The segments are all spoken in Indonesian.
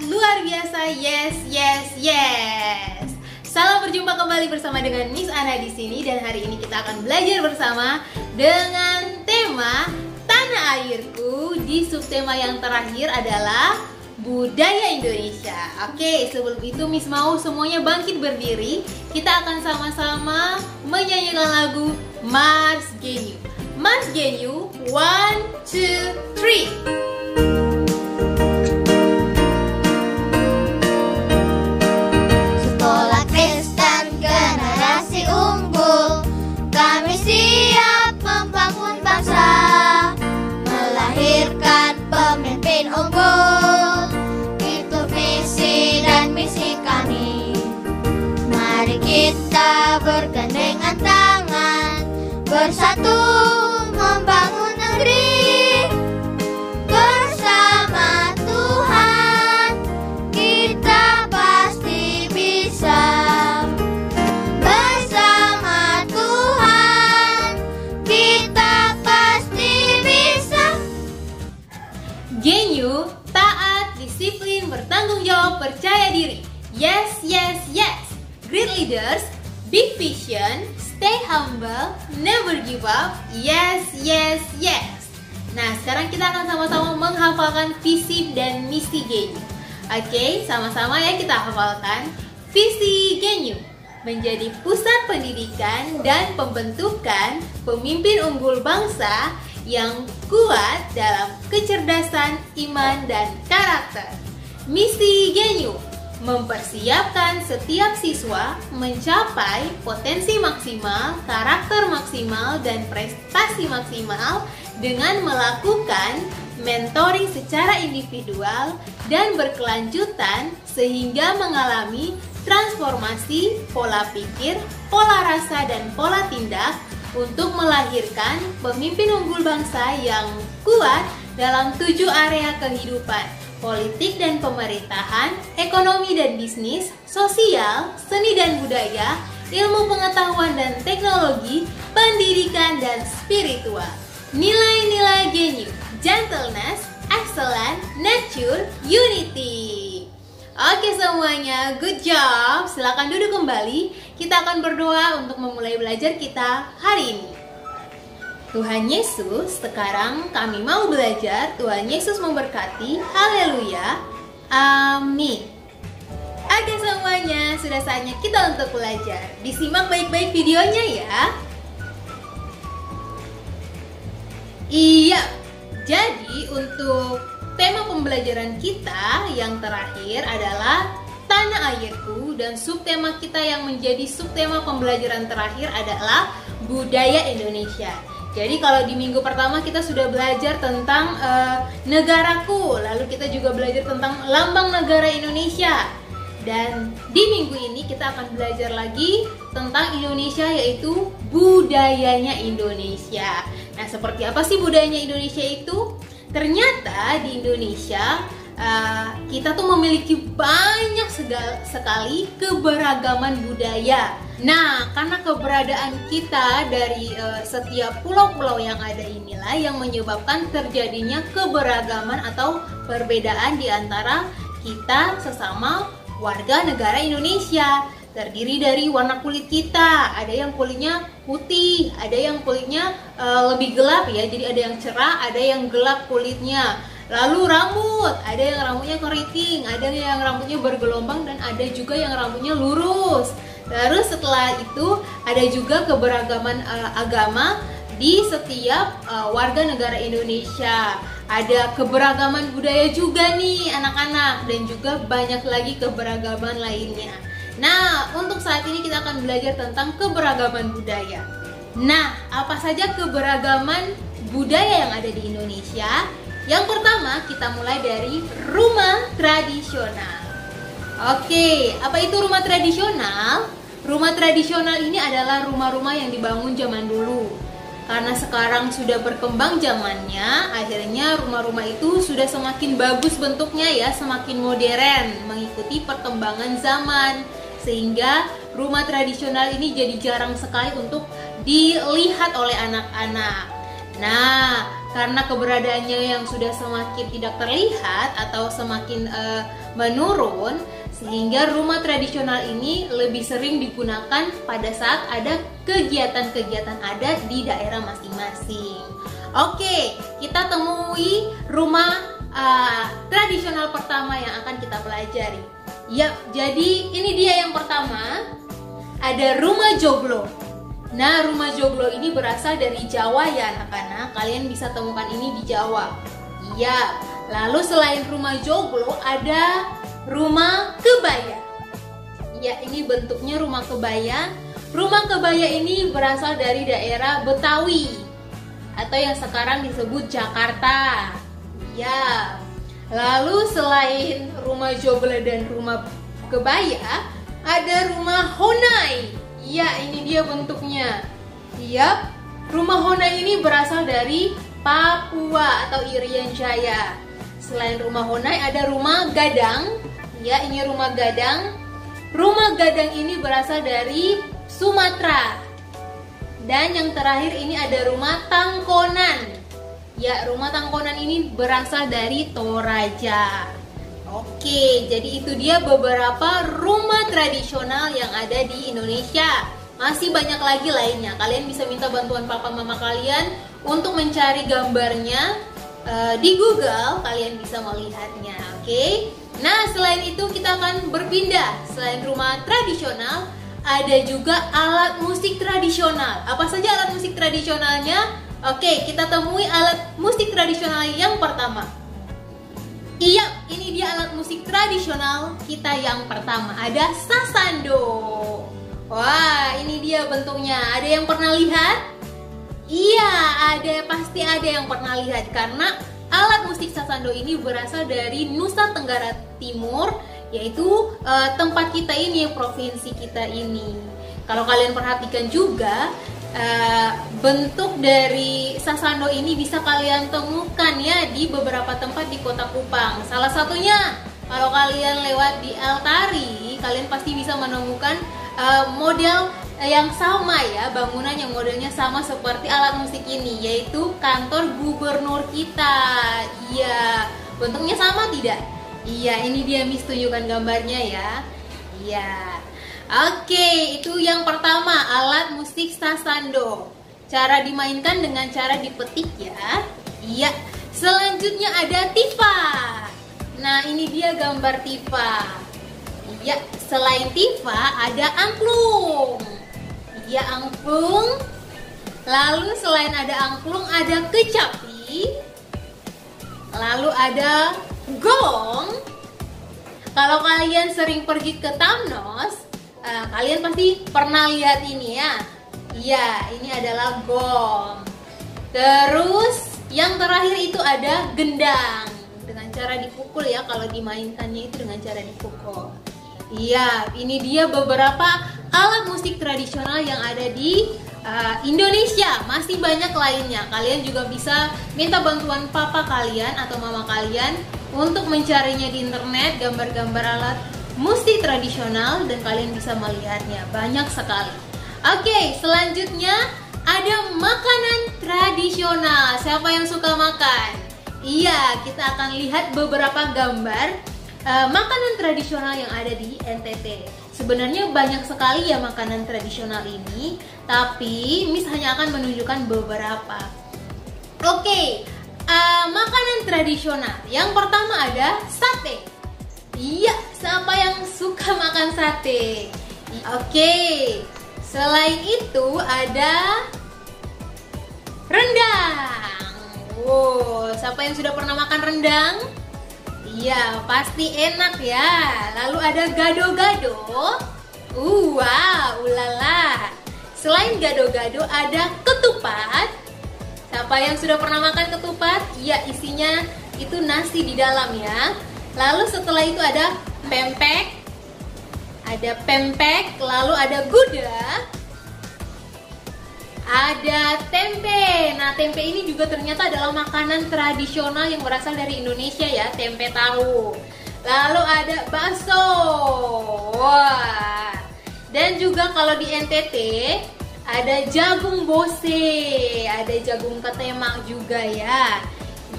luar biasa. Yes, yes, yes. Salam berjumpa kembali bersama dengan Miss Ana di sini, dan hari ini kita akan belajar bersama dengan tema Tanah Airku. Di subtema yang terakhir adalah budaya Indonesia. Oke, sebelum itu Miss mau semuanya bangkit berdiri. Kita akan sama-sama menyanyikan lagu Mars Genyu. Mars Genyu, 1, 2, 3. Unggul, itu visi dan misi kami. Mari kita bergandengan tangan, bersatu membangun negeri. Bersama Tuhan kita pasti bisa. Bersama Tuhan kita pasti bisa. Genyu, taat, disiplin, bertanggung jawab, percaya diri. Yes, yes, yes. Great leaders, big vision, stay humble, never give up. Yes, yes, yes. Nah, sekarang kita akan sama-sama menghafalkan visi dan misi Genyu. Oke, sama-sama ya kita hafalkan. Visi Genyu: menjadi pusat pendidikan dan pembentukan pemimpin unggul bangsa yang kuat dalam kecerdasan, iman, dan karakter. Misi Genyu: mempersiapkan setiap siswa mencapai potensi maksimal, karakter maksimal, dan prestasi maksimal dengan melakukan mentoring secara individual dan berkelanjutan sehingga mengalami transformasi pola pikir, pola rasa, dan pola tindak untuk melahirkan pemimpin unggul bangsa yang kuat dalam 7 area kehidupan: politik dan pemerintahan, ekonomi dan bisnis, sosial, seni dan budaya, ilmu pengetahuan dan teknologi, pendidikan dan spiritual. Nilai-nilai Genyu: gentleness, excellence, nature, unity. Oke semuanya, good job. Silakan duduk kembali. Kita akan berdoa untuk memulai belajar kita hari ini. Tuhan Yesus, sekarang kami mau belajar. Tuhan Yesus memberkati. Haleluya. Amin. Oke semuanya, sudah saatnya kita untuk belajar. Disimak baik-baik videonya ya. Iya. Jadi untuk tema pembelajaran kita yang terakhir adalah Tanah Airku, dan subtema kita yang menjadi subtema pembelajaran terakhir adalah budaya Indonesia. Jadi kalau di minggu pertama kita sudah belajar tentang negaraku, lalu kita juga belajar tentang lambang negara Indonesia. Dan di minggu ini kita akan belajar lagi tentang Indonesia, yaitu budayanya Indonesia. Nah, seperti apa sih budayanya Indonesia itu? Ternyata di Indonesia kita tuh memiliki banyak sekali keberagaman budaya. Nah, karena keberadaan kita dari setiap pulau-pulau yang ada inilah yang menyebabkan terjadinya keberagaman atau perbedaan di antara kita sesama warga negara Indonesia. Terdiri dari warna kulit kita. Ada yang kulitnya putih, ada yang kulitnya lebih gelap ya. Jadi ada yang cerah, ada yang gelap kulitnya. Lalu rambut, ada yang rambutnya keriting, ada yang rambutnya bergelombang, dan ada juga yang rambutnya lurus. Terus setelah itu ada juga keberagaman agama di setiap warga negara Indonesia. Ada keberagaman budaya juga nih anak-anak, dan juga banyak lagi keberagaman lainnya. Nah, untuk saat ini kita akan belajar tentang keberagaman budaya. Nah, apa saja keberagaman budaya yang ada di Indonesia? Yang pertama, kita mulai dari rumah tradisional. Oke, apa itu rumah tradisional? Rumah tradisional ini adalah rumah-rumah yang dibangun zaman dulu. Karena sekarang sudah berkembang zamannya, akhirnya rumah-rumah itu sudah semakin bagus bentuknya ya, semakin modern, mengikuti perkembangan zaman. Sehingga rumah tradisional ini jadi jarang sekali untuk dilihat oleh anak-anak. Nah, karena keberadaannya yang sudah semakin tidak terlihat atau semakin menurun, sehingga rumah tradisional ini lebih sering digunakan pada saat ada kegiatan-kegiatan adat di daerah masing-masing. Oke, kita temui rumah tradisional pertama yang akan kita pelajari. Yap, jadi ini dia yang pertama, ada rumah joglo. Nah, rumah joglo ini berasal dari Jawa ya anak-anak, kalian bisa temukan ini di Jawa. Iya, lalu selain rumah joglo ada rumah kebaya. Ya, ini bentuknya rumah kebaya. Rumah kebaya ini berasal dari daerah Betawi atau yang sekarang disebut Jakarta. Ya, lalu selain rumah joglo dan rumah kebaya, ada rumah honai. Iya, ini dia bentuknya. Iya, rumah honai ini berasal dari Papua atau Irian Jaya. Selain rumah honai ada rumah gadang. Ya, ini rumah gadang. Rumah gadang ini berasal dari Sumatera. Dan yang terakhir ini ada rumah tangkonan. Ya, rumah tangkonan ini berasal dari Toraja. Oke, jadi itu dia beberapa rumah tradisional yang ada di Indonesia. Masih banyak lagi lainnya. Kalian bisa minta bantuan papa mama kalian untuk mencari gambarnya di Google. Kalian bisa melihatnya, oke? Nah, selain itu kita akan berpindah. Selain rumah tradisional, ada juga alat musik tradisional. Apa saja alat musik tradisionalnya? Oke, kita temui alat musik tradisional yang pertama. Iya, ini dia alat musik tradisional kita yang pertama. Ada sasando. Wah, ini dia bentuknya. Ada yang pernah lihat? Iya, pasti ada yang pernah lihat. Karena alat musik sasando ini berasal dari Nusa Tenggara Timur, yaitu tempat kita ini, provinsi kita ini. Kalau kalian perhatikan juga, bentuk dari sasando ini bisa kalian temukan ya di beberapa tempat di Kota Kupang. Salah satunya kalau kalian lewat di Altari, kalian pasti bisa menemukan model yang sama ya, bangunan yang modelnya sama seperti alat musik ini, yaitu kantor gubernur kita. Iya, bentuknya sama tidak? Iya, ini dia Miss tunjukkan gambarnya ya. Iya. Oke, itu yang pertama, alat musik sasando. Cara dimainkan dengan cara dipetik ya. Iya. Selanjutnya ada tifa. Nah, ini dia gambar tifa. Iya, selain tifa ada angklung. Iya, angklung. Lalu selain ada angklung ada kecapi. Lalu ada gong. Kalau kalian sering pergi ke Tamnos, kalian pasti pernah lihat ini ya. Iya, ini adalah gong. Terus yang terakhir itu ada gendang. Dengan cara dipukul ya, kalau dimainkannya itu dengan cara dipukul. Iya, ini dia beberapa alat musik tradisional yang ada di Indonesia. Masih banyak lainnya. Kalian juga bisa minta bantuan papa kalian atau mama kalian untuk mencarinya di internet, gambar-gambar alat musik tradisional, dan kalian bisa melihatnya. Banyak sekali. Oke, selanjutnya ada makanan tradisional. Siapa yang suka makan? Iya, kita akan lihat beberapa gambar makanan tradisional yang ada di NTT. Sebenarnya banyak sekali ya makanan tradisional ini, tapi Miss hanya akan menunjukkan beberapa. Oke, makanan tradisional. Yang pertama ada sate. Iya, siapa yang suka makan sate? Oke, selain itu ada rendang. Wow, siapa yang sudah pernah makan rendang? Iya, pasti enak ya. Lalu ada gado-gado. Wow, ulala. Selain gado-gado ada ketupat. Siapa yang sudah pernah makan ketupat? Iya, isinya itu nasi di dalam ya. Lalu setelah itu ada pempek. Ada pempek, lalu ada gudeg. Ada tempe. Nah, tempe ini juga ternyata adalah makanan tradisional yang berasal dari Indonesia ya, tempe tahu. Lalu ada bakso. Wah. Dan juga kalau di NTT ada jagung bose, ada jagung ketema juga ya.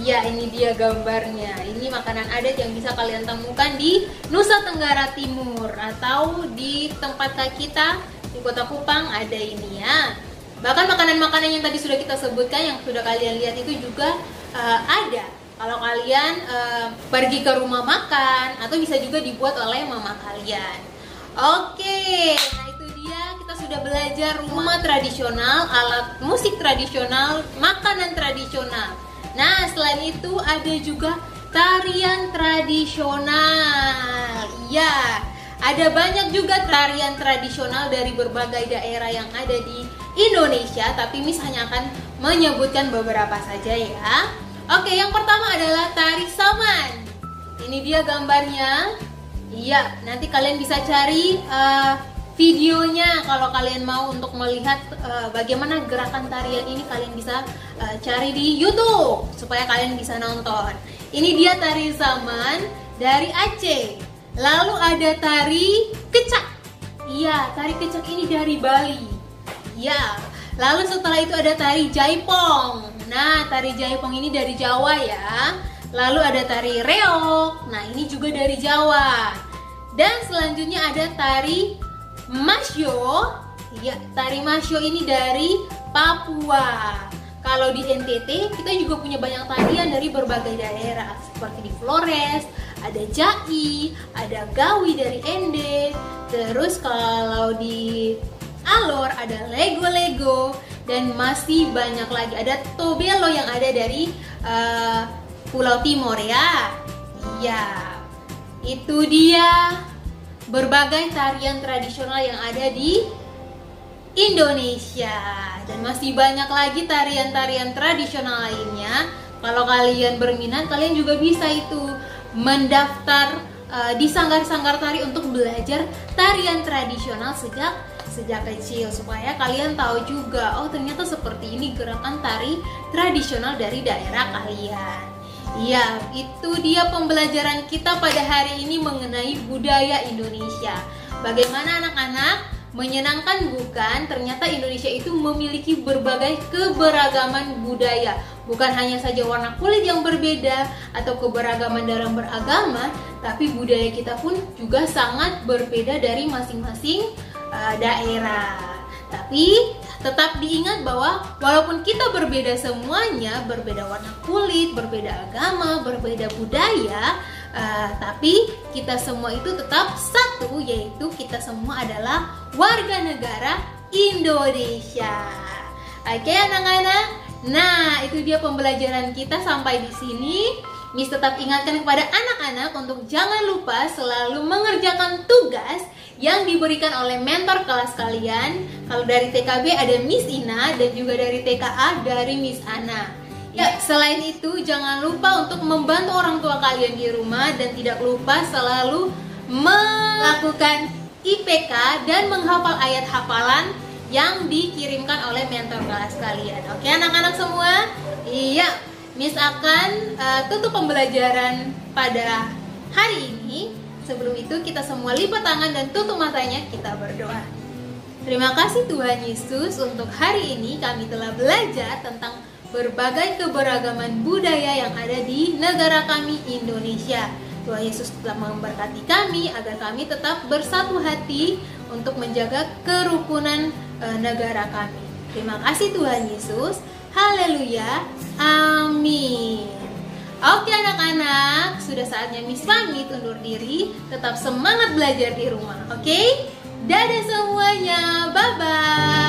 Iya, ini dia gambarnya. Ini makanan adat yang bisa kalian temukan di Nusa Tenggara Timur atau di tempat kita di Kota Kupang ada ini ya. Bahkan makanan-makanan yang tadi sudah kita sebutkan, yang sudah kalian lihat itu juga ada. Kalau kalian pergi ke rumah makan atau bisa juga dibuat oleh mama kalian. Oke, nah itu dia, kita sudah belajar rumah tradisional, alat musik tradisional, makanan tradisional. Nah, selain itu ada juga tarian tradisional. Iya, ada banyak juga tarian tradisional dari berbagai daerah yang ada di Indonesia, tapi Miss hanya akan menyebutkan beberapa saja ya. Oke, yang pertama adalah tari saman. Ini dia gambarnya. Iya, nanti kalian bisa cari videonya kalau kalian mau untuk melihat bagaimana gerakan tarian ini. Kalian bisa cari di YouTube supaya kalian bisa nonton. Ini dia tari saman dari Aceh. Lalu ada tari kecak. Iya, tari kecak ini dari Bali. Iya. Lalu setelah itu ada tari jaipong. Nah, tari jaipong ini dari Jawa ya. Lalu ada tari reog. Nah, ini juga dari Jawa. Dan selanjutnya ada tari masyo. Ya, tari masyo ini dari Papua. Kalau di NTT kita juga punya banyak tarian dari berbagai daerah, seperti di Flores, ada Jai, ada Gawi dari Ende. Terus kalau di Alor ada Lego-Lego dan masih banyak lagi. Ada Tobelo yang ada dari Pulau Timor ya. Iya. Itu dia berbagai tarian tradisional yang ada di Indonesia. Dan masih banyak lagi tarian-tarian tradisional lainnya. Kalau kalian berminat, kalian juga bisa itu mendaftar di sanggar-sanggar tari untuk belajar tarian tradisional sejak kecil, supaya kalian tahu juga, oh ternyata seperti ini gerakan tari tradisional dari daerah kalian. Ya, itu dia pembelajaran kita pada hari ini mengenai budaya Indonesia. Bagaimana anak-anak? Menyenangkan bukan? Ternyata Indonesia itu memiliki berbagai keberagaman budaya. Bukan hanya saja warna kulit yang berbeda atau keberagaman dalam beragama, tapi budaya kita pun juga sangat berbeda dari masing-masing daerah. Tapi tetap diingat bahwa walaupun kita berbeda semuanya, berbeda warna kulit, berbeda agama, berbeda budaya, tapi kita semua itu tetap satu, yaitu kita semua adalah warga negara Indonesia. Oke anak-anak, nah itu dia pembelajaran kita sampai di sini. Miss tetap ingatkan kepada anak-anak untuk jangan lupa selalu mengerjakan tugas yang diberikan oleh mentor kelas kalian. Kalau dari TKB ada Miss Ina dan juga dari TKA dari Miss Ana. Ya, selain itu jangan lupa untuk membantu orang tua kalian di rumah dan tidak lupa selalu melakukan IPK dan menghafal ayat hafalan yang dikirimkan oleh mentor kelas kalian. Oke anak-anak semua? Iya, Miss akan tutup pembelajaran pada hari ini. Sebelum itu kita semua lipat tangan dan tutup matanya, kita berdoa. Terima kasih Tuhan Yesus, untuk hari ini kami telah belajar tentang berbagai keberagaman budaya yang ada di negara kami Indonesia. Tuhan Yesus telah memberkati kami agar kami tetap bersatu hati untuk menjaga kerukunan negara kami. Terima kasih Tuhan Yesus. Haleluya. Amin. Oke anak-anak, sudah saatnya Miss pamit undur diri. Tetap semangat belajar di rumah, oke? Dadah semuanya, bye-bye.